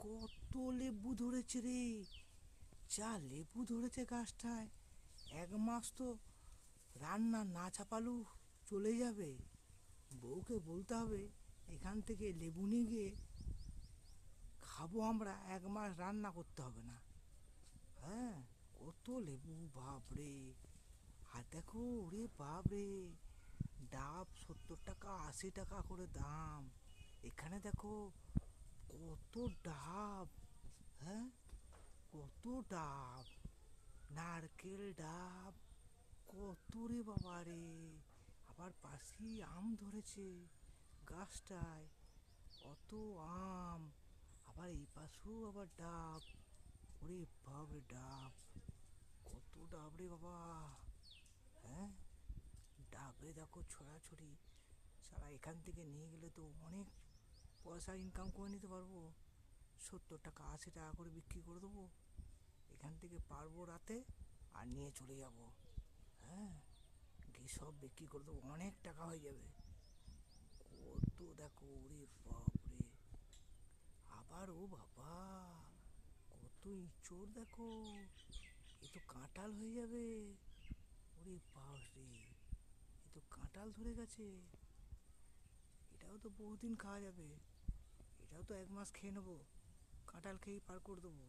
কত লেবু ধরেছে রে! যা লেবু ধরেছে গাছটায়, 1 মাস তো রান্না না চাপালু চলে যাবে। বউকে বলতে হবে এখান থেকে লেবু নিয়ে গিয়ে খাবো আমরা, 1 মাস রান্না করতে হবে না। হ্যাঁ, কত লেবু, বাপরে! আর দেখো, ওরে বাপরে, ডাব 70 টাকা 80 টাকা করে দাম। এখানে দেখো কত ডাব! হ্যাঁ, কত ডাব, নারকেল ডাব, কত রে বাবা রে! আবার পাশেই আম ধরেছে গাছটায়, কত আম! আবার এই পাশেও আবার ডাব, ওরে বাপরে ডাব, কত ডাব রে বাবা! হ্যাঁ, ডাবে দেখো ছড়াছড়ি। সারা এখান থেকে নিয়ে গেলে তো অনেক পয়সা ইনকাম করে নিতে পারবো। 70 টাকা 80 টাকা করে বিক্রি করে দেবো। এখান থেকে পারবো রাতে আর নিয়ে চলে যাব। হ্যাঁ, গিয়ে সব বিক্রি করে দেবো, অনেক টাকা হয়ে যাবে। কত দেখো, ওরে বাপরে! আবার ও বাবা, কত ইঁচড় দেখো! এ তো কাঁঠাল হয়ে যাবে। ওরে বাপরে, এ তো কাঁঠাল ধরে গেছে। এটাও তো বহুদিন খাওয়া যাবে। এটাও তো 1 মাস খেয়ে নেবো, কাঁঠাল খেয়েই পার করে দেবো।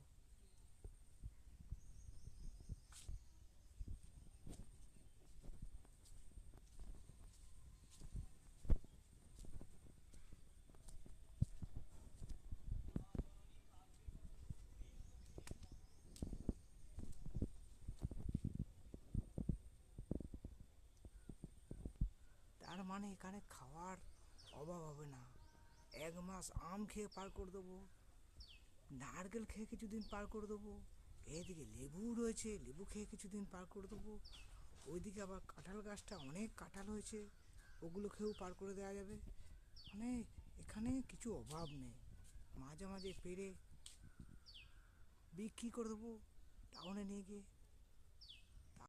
তার মানে এখানে খাওয়ার অভাব হবে না। 1 মাস আম খেয়ে পার করে দেবো, নারকেল খেয়ে কিছুদিন পার করে দেবো, এদিকে লেবু রয়েছে, লেবু খেয়ে কিছুদিন পার করে দেবো, ওইদিকে আবার কাঁঠাল গাছটা অনেক কাঁঠাল হয়েছে, ওগুলো খেয়েও পার করে দেওয়া যাবে। মানে এখানে কিছু অভাব নেই। মাঝে মাঝে পেরে বিক্রি করে দেবো টাউনে নিয়ে গিয়ে।